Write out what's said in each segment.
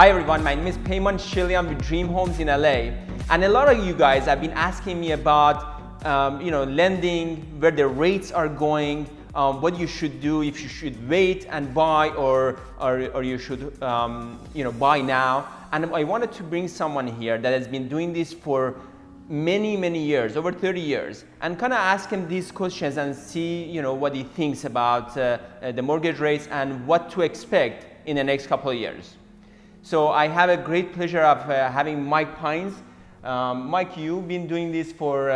Hi everyone, my name is Payman Shilly with Dream Homes in LA, and a lot of you guys have been asking me about lending, where the rates are going, what you should do, if you should wait and buy or you should buy now. And I wanted to bring someone here that has been doing this for many years, over 30 years, and kind of ask him these questions and see what he thinks about the mortgage rates and what to expect in the next couple of years. So I have a great pleasure of having Mike Pines. Mike, you've been doing this for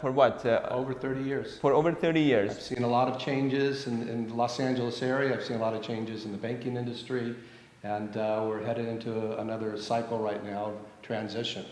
what? Over 30 years. For over 30 years. I've seen a lot of changes in the Los Angeles area. I've seen a lot of changes in the banking industry, and we're headed into another cycle right now of transition.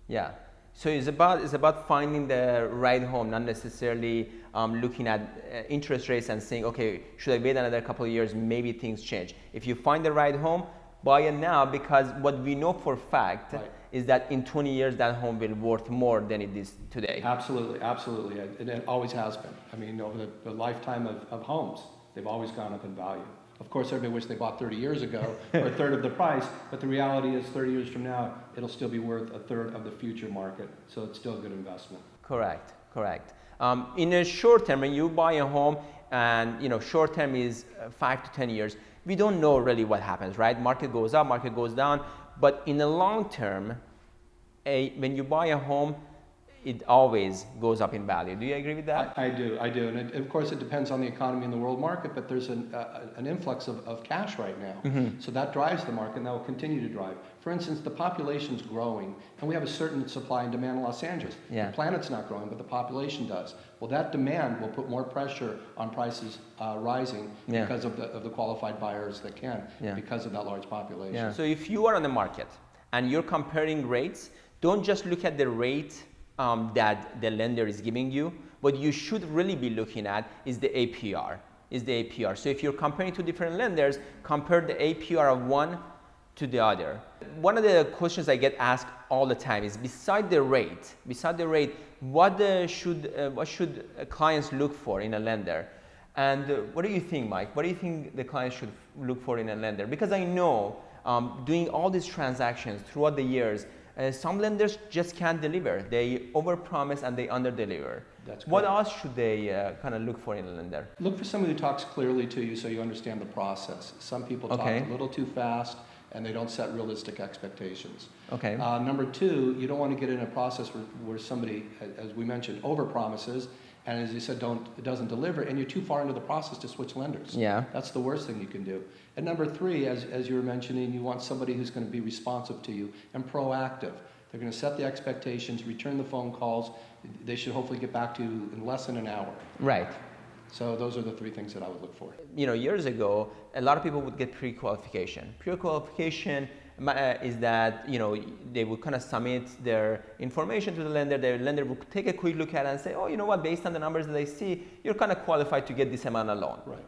Yeah. So it's about finding the right home, not necessarily looking at interest rates and saying, okay, should I wait another couple of years? Maybe things change. If you find the right home, buy it now, because what we know for a fact is that in 20 years that home will be worth more than it is today. Absolutely, absolutely. And it always has been. I mean, over the lifetime of homes, they've always gone up in value. Of course, everybody wished they bought 30 years ago for a third of the price, but the reality is 30 years from now, it'll still be worth a third of the future market. So it's still a good investment. Correct. In a short term, when you buy a home, and short term is 5 to 10 years, we don't know really what happens, right? Market goes up, market goes down. But in the long term, when you buy a home, it always goes up in value. Do you agree with that? I do. And of course, it depends on the economy in the world market, but there's an influx of cash right now. Mm-hmm. So that drives the market, and that will continue to drive. For instance, the population's growing, and we have a certain supply and demand in Los Angeles. Yeah. The planet's not growing, but the population does. Well, that demand will put more pressure on prices rising because of the qualified buyers that can, because of that large population. Yeah. So if you are on the market and you're comparing rates, don't just look at the rate that the lender is giving you. What you should really be looking at is the APR. So if you're comparing two different lenders, compare the APR of one to the other. One of the questions I get asked all the time is, beside the rate, what should clients look for in a lender? And what do you think, Mike? What do you think the clients should look for in a lender? Because I know doing all these transactions throughout the years, some lenders just can't deliver. They overpromise and they underdeliver. What else should they kind of look for in a lender? Look for somebody who talks clearly to you so you understand the process. Some people talk a little too fast and they don't set realistic expectations. Okay. Number two, you don't want to get in a process where somebody, as we mentioned, overpromises, and as you said, doesn't deliver, and you're too far into the process to switch lenders. Yeah. That's the worst thing you can do. And number three, as you were mentioning, you want somebody who's going to be responsive to you and proactive. They're going to set the expectations, return the phone calls. They should hopefully get back to you in less than an hour. Right. So those are the three things that I would look for. Years ago, a lot of people would get pre-qualification. Pre-qualification is that they would kind of submit their information to the lender. The lender would take a quick look at it and say, oh, you know what? Based on the numbers that I see, you're kind of qualified to get this amount of loan. Right.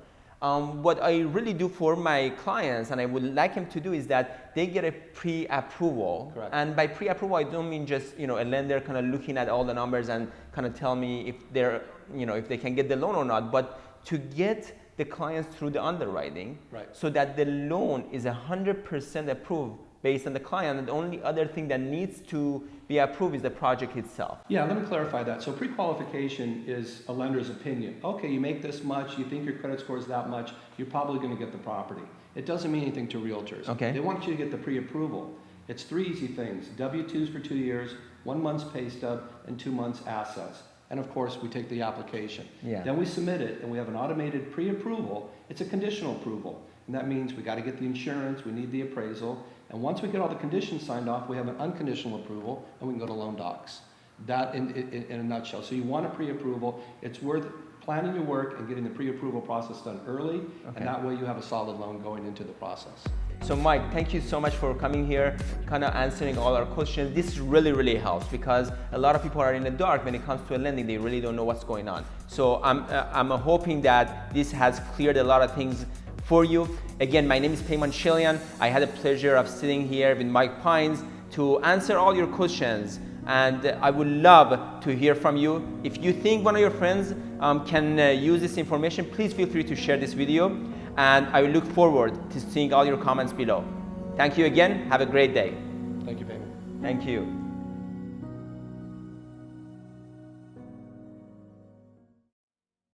What I really do for my clients, and I would like them to do, is that they get a pre-approval. Correct. And by pre-approval, I don't mean just a lender kind of looking at all the numbers and kind of tell me if they're if they can get the loan or not, but to get the clients through the underwriting, so that the loan is 100% approved based on the client, and the only other thing that needs to be approved is the project itself. Yeah, let me clarify that. So pre-qualification is a lender's opinion. Okay, you make this much, you think your credit score is that much, you're probably going to get the property. It doesn't mean anything to realtors. Okay. They want you to get the pre-approval. It's three easy things: W-2s for 2 years, 1 month's pay stub, and 2 months assets. And of course, we take the application. Yeah. Then we submit it, and we have an automated pre-approval. It's a conditional approval. And that means we got to get the insurance, we need the appraisal. And once we get all the conditions signed off, we have an unconditional approval, and we can go to loan docs. That in a nutshell. So you want a pre-approval. It's worth planning your work and getting the pre-approval process done early, and that way you have a solid loan going into the process. So Mike, thank you so much for coming here, kind of answering all our questions. This really helps, because a lot of people are in the dark when it comes to lending. They really don't know what's going on. So I'm hoping that this has cleared a lot of things for you. Again, my name is Payman Shilly. I had the pleasure of sitting here with Mike Pines to answer all your questions. And I would love to hear from you. If you think one of your friends can use this information, please feel free to share this video. And I will look forward to seeing all your comments below. Thank you again. Have a great day. Thank you, Payman. Thank you.